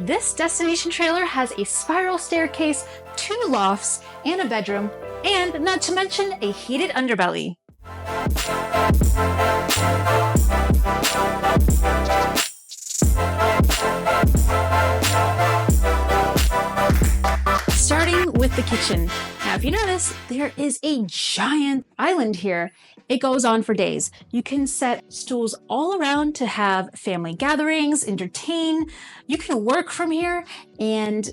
This destination trailer has a spiral staircase, 2 lofts, and a bedroom, and not to mention a heated underbelly. Starting with the kitchen. Now, if you notice, there is a giant island here. It goes on for days. You can set stools all around to have family gatherings, entertain. You can work from here, and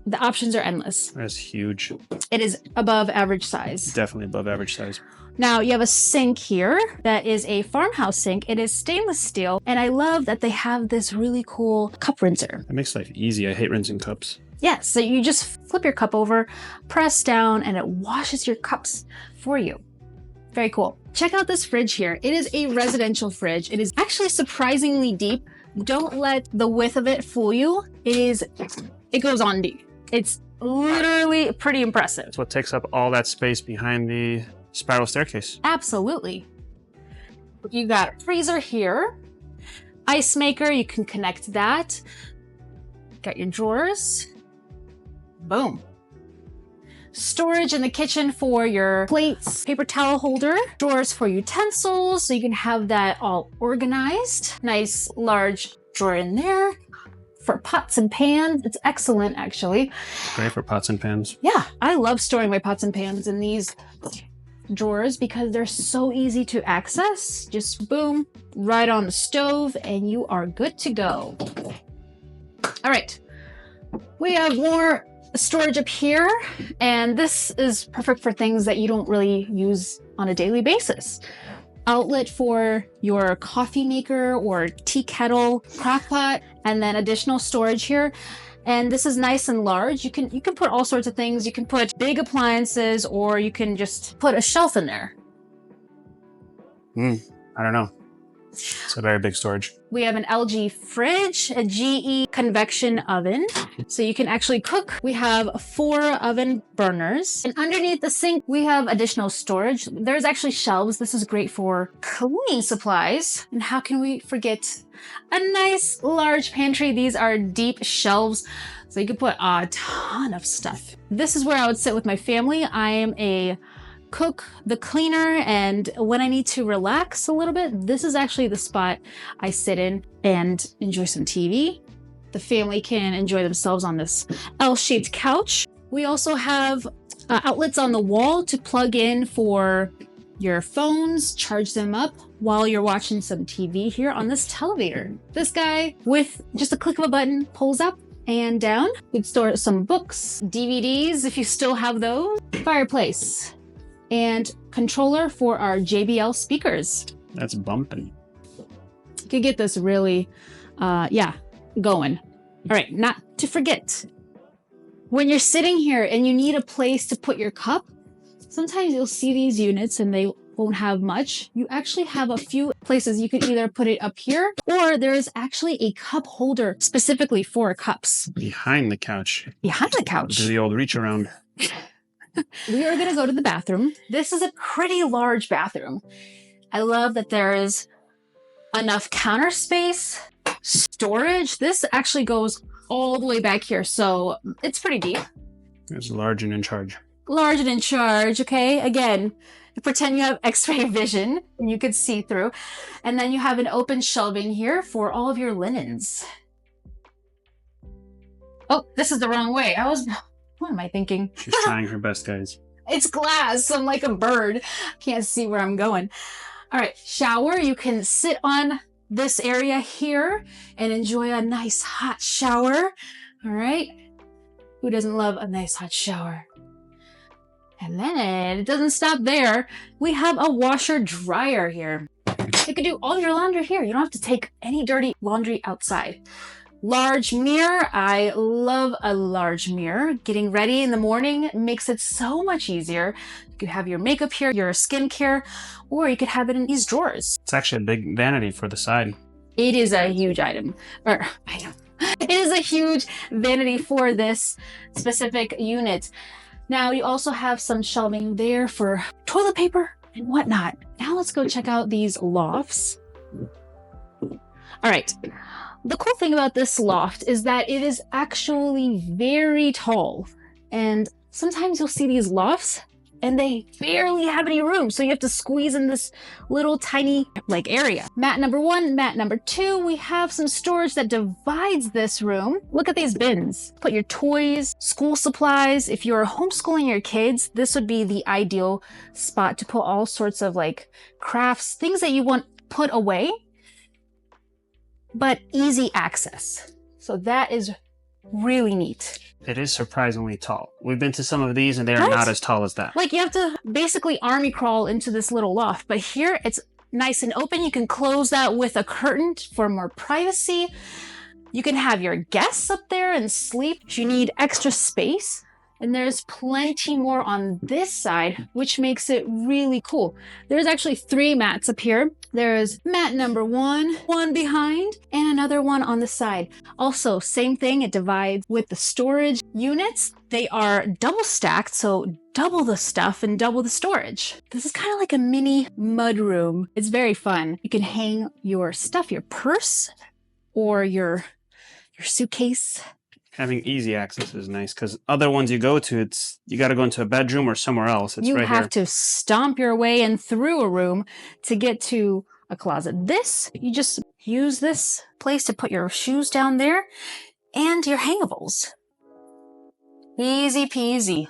the options are endless. That's huge. It is above average size. Definitely above average size. Now you have a sink here that is a farmhouse sink. It is stainless steel, and I love that they have this really cool cup rinser. That makes life easy. I hate rinsing cups. Yeah, so you just flip your cup over, press down, and it washes your cups for you. Very cool. Check out this fridge here. It is a residential fridge. It is actually surprisingly deep. Don't let the width of it fool you. It goes on deep. It's literally pretty impressive. That's what takes up all that space behind the spiral staircase. Absolutely. You got a freezer here. Ice maker, you can connect that. Got your drawers. Boom. Storage in the kitchen for your plates, paper towel holder, drawers for utensils, so you can have that all organized. Nice large drawer in there for pots and pans. It's excellent, actually. Great for pots and pans. Yeah, I love storing my pots and pans in these drawers because they're so easy to access. Just boom, right on the stove, and you are good to go. All right, we have more storage up here, and this is perfect for things that you don't really use on a daily basis. Outlet for your coffee maker or tea kettle, crock pot, and then additional storage here. And this is nice and large. You can put all sorts of things. You can put big appliances, or you can just put a shelf in there. I don't know. It's a very big storage. We have an LG fridge, a GE convection oven, so you can actually cook. We have 4 oven burners, and underneath the sink, we have additional storage. There's actually shelves. This is great for cleaning supplies. And how can we forget a nice large pantry? These are deep shelves, so you can put a ton of stuff. This is where I would sit with my family. I am a cook, the cleaner, and when I need to relax a little bit, this is actually the spot I sit in and enjoy some TV. The family can enjoy themselves on this L-shaped couch. We also have outlets on the wall to plug in for your phones, charge them up while you're watching some TV here on this televator. This guy, with just a click of a button, pulls up and down. You can store some books, DVDs if you still have those. Fireplace. And controller for our JBL speakers. That's bumping. You can get this really, going. All right, not to forget, when you're sitting here and you need a place to put your cup, sometimes you'll see these units and they won't have much. You actually have a few places you could either put it up here, or there's actually a cup holder specifically for cups. Behind the couch. Behind the couch. Do the old reach around. We are going to go to the bathroom. This is a pretty large bathroom. I love that there is enough counter space, storage. This actually goes all the way back here, so it's pretty deep. It's large and in charge. Large and in charge, okay? Again, pretend you have x-ray vision and you could see through. And then you have an open shelving here for all of your linens. Oh, this is the wrong way. What am I thinking? She's trying her best, guys. It's glass. I'm like a bird. Can't see where I'm going. All right, shower. You can sit on this area here and enjoy a nice hot shower. All right. Who doesn't love a nice hot shower? And then it doesn't stop there. We have a washer dryer here. You can do all your laundry here. You don't have to take any dirty laundry outside. Large mirror. I love a large mirror. Getting ready in the morning makes it so much easier. You could have your makeup here, your skincare, or you could have it in these drawers. It's actually a big vanity for the side. It is a huge item. It is a huge vanity for this specific unit. Now you also have some shelving there for toilet paper and whatnot. Now let's go check out these lofts. All right. The cool thing about this loft is that it is actually very tall. And sometimes you'll see these lofts and they barely have any room. So you have to squeeze in this little tiny like area. Mat number 1, mat number 2, we have some storage that divides this room. Look at these bins. Put your toys, school supplies. If you're homeschooling your kids, this would be the ideal spot to put all sorts of like crafts, things that you want put away, but easy access. So that is really neat. It is surprisingly tall. We've been to some of these and they are not as tall as that. Like you have to basically army crawl into this little loft, but here it's nice and open. You can close that with a curtain for more privacy. You can have your guests up there and sleep if you need extra space. And there's plenty more on this side, which makes it really cool. There's actually 3 mats up here. There's mat number 1, one behind, and another one on the side. Also, same thing, it divides with the storage units. They are double stacked, so double the stuff and double the storage. This is kind of like a mini mudroom. It's very fun. You can hang your stuff, your purse, or your suitcase. Having easy access is nice because other ones you go to, you got to go into a bedroom or somewhere else. It's you right have here. to stomp your way in through a room to get to a closet. This, you just use this place to put your shoes down there and your hangables. Easy peasy.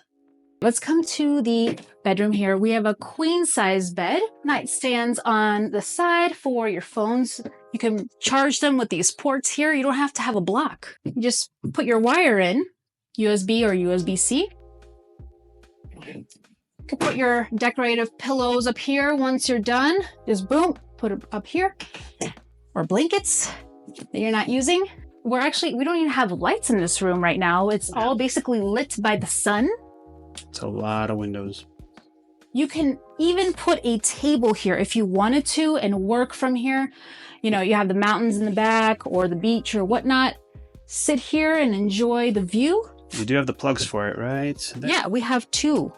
Let's come to the bedroom here. We have a queen size bed, nightstands on the side for your phones. You can charge them with these ports here. You don't have to have a block. You just put your wire in, USB or USB-C. You can put your decorative pillows up here once you're done. Just boom, put it up here. Or blankets that you're not using. We don't even have lights in this room right now. It's all basically lit by the sun. It's a lot of windows. You can even put a table here if you wanted to and work from here. You know, you have the mountains in the back or the beach or whatnot. Sit here and enjoy the view. You do have the plugs for it, right? Yeah, we have 2.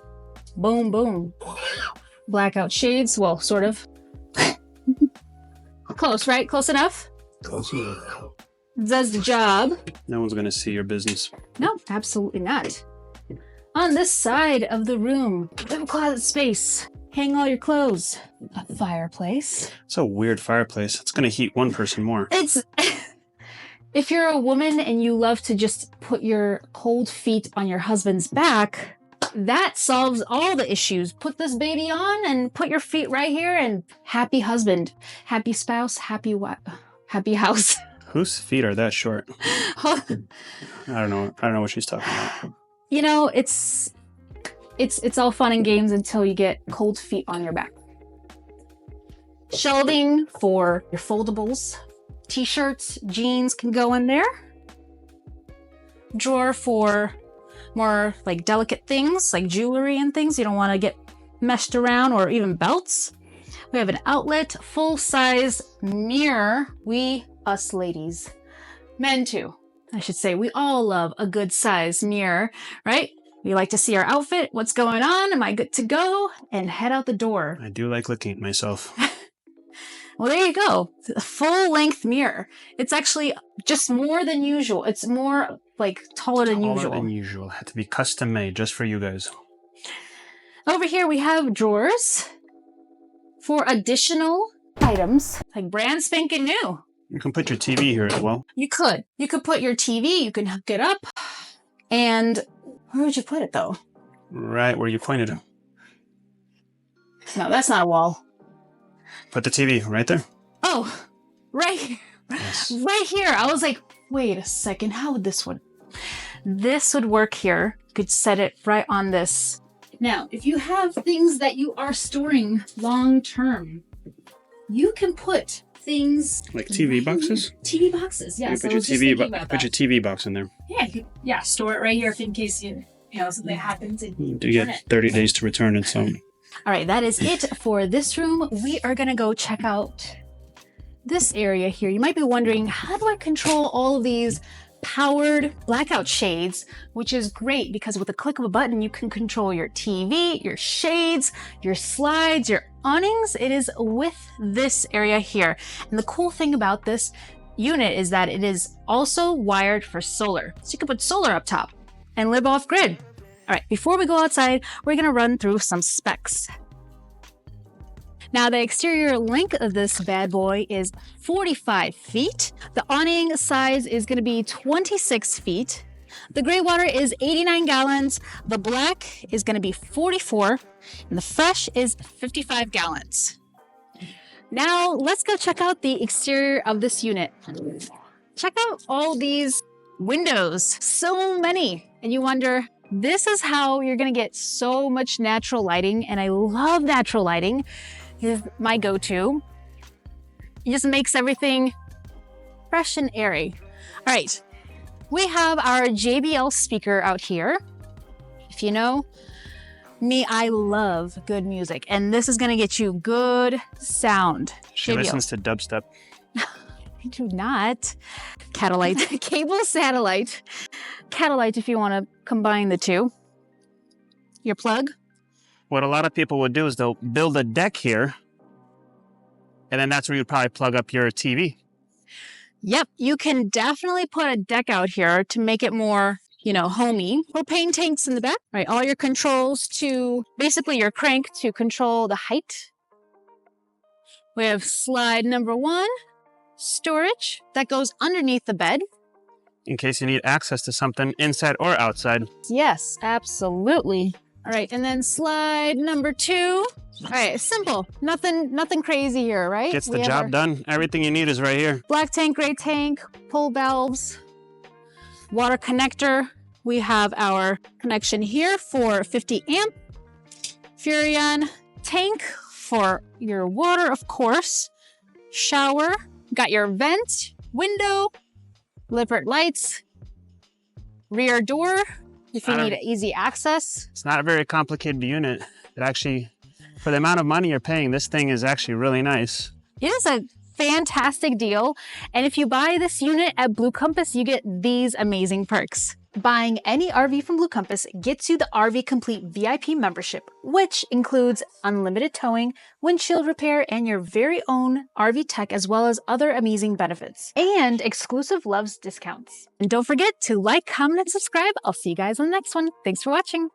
Boom, boom. Blackout shades. Well, sort of. Close, right? Close enough? Close enough. Does the job. No one's going to see your business. No, absolutely not. On this side of the room, little closet space. Hang all your clothes. A fireplace. It's a weird fireplace. It's going to heat one person more. It's... If you're a woman and you love to just put your cold feet on your husband's back, that solves all the issues. Put this baby on and put your feet right here and happy husband, happy spouse, happy house. Whose feet are that short? I don't know. I don't know what she's talking about. You know, it's all fun and games until you get cold feet on your back. Shelving for your foldables. T-shirts, jeans can go in there. Drawer for more like delicate things like jewelry and things you don't want to get messed around, or even belts. We have an outlet, full-size mirror. Us ladies, men too, I should say, we all love a good size mirror, right? We like to see our outfit, what's going on, am I good to go, and head out the door. I do like looking at myself. Well, there you go. It's a full-length mirror. It's actually just more than usual. It's more like taller than usual. Taller than usual. Had to be custom made just for you guys. Over here we have drawers for additional items, like brand spanking new. You can put your TV here as well. You could put your TV, you can hook it up. And where would you put it though? Right where you pointed it. No, that's not a wall. Put the TV right there. Oh, right here. Yes. Right here. I was like, wait a second, how would this work? This would work here. You could set it right on this. Now, if you have things that you are storing long term, you can put things like TV boxes. TV boxes, yes. You put your TV box in there. Yeah, store it right here if in case something happens. You get 30 days to return it. So, all right, that is it for this room. We are gonna go check out this area here. You might be wondering, how do I control all of these powered blackout shades? Which is great because with a click of a button, you can control your TV, your shades, your slides, your awnings. It is with this area here. And the cool thing about this, unit is that it is also wired for solar. So you can put solar up top and live off grid. All right, before we go outside, we're gonna run through some specs. Now, the exterior length of this bad boy is 45 feet. The awning size is gonna be 26 feet. The gray water is 89 gallons. The black is gonna be 44, and the fresh is 55 gallons. Now, let's go check out the exterior of this unit. Check out all these windows, so many. And you wonder, this is how you're gonna get so much natural lighting, and I love natural lighting. Is my go-to. It just makes everything fresh and airy. All right, we have our JBL speaker out here. If you know me, I love good music, and this is gonna get you good sound. She listens to dubstep. I do not. Catalyte, cable satellite. Catalyte if you wanna combine the two. Your plug. What a lot of people would do is they'll build a deck here, and then that's where you'd probably plug up your TV. Yep, you can definitely put a deck out here to make it more, homey. Propane tanks in the back, right? All your controls to, basically your crank to control the height. We have slide number 1, storage, that goes underneath the bed. In case you need access to something inside or outside. Yes, absolutely. All right, and then slide number 2. All right, simple. Nothing crazy here, right? Gets the job done. Everything you need is right here. Black tank, gray tank, pull valves, water connector. We have our connection here for 50 amp. Furrion tank for your water, of course. Shower. Got your vent, window, lippert lights, rear door. If you need easy access. It's not a very complicated unit. It actually, for the amount of money you're paying, this thing is actually really nice. It is a fantastic deal. And if you buy this unit at Blue Compass, you get these amazing perks. Buying any RV from Blue Compass gets you the RV Complete VIP membership, which includes unlimited towing, windshield repair, and your very own RV tech, as well as other amazing benefits, and exclusive Loves discounts. And don't forget to like, comment, and subscribe. I'll see you guys on the next one. Thanks for watching.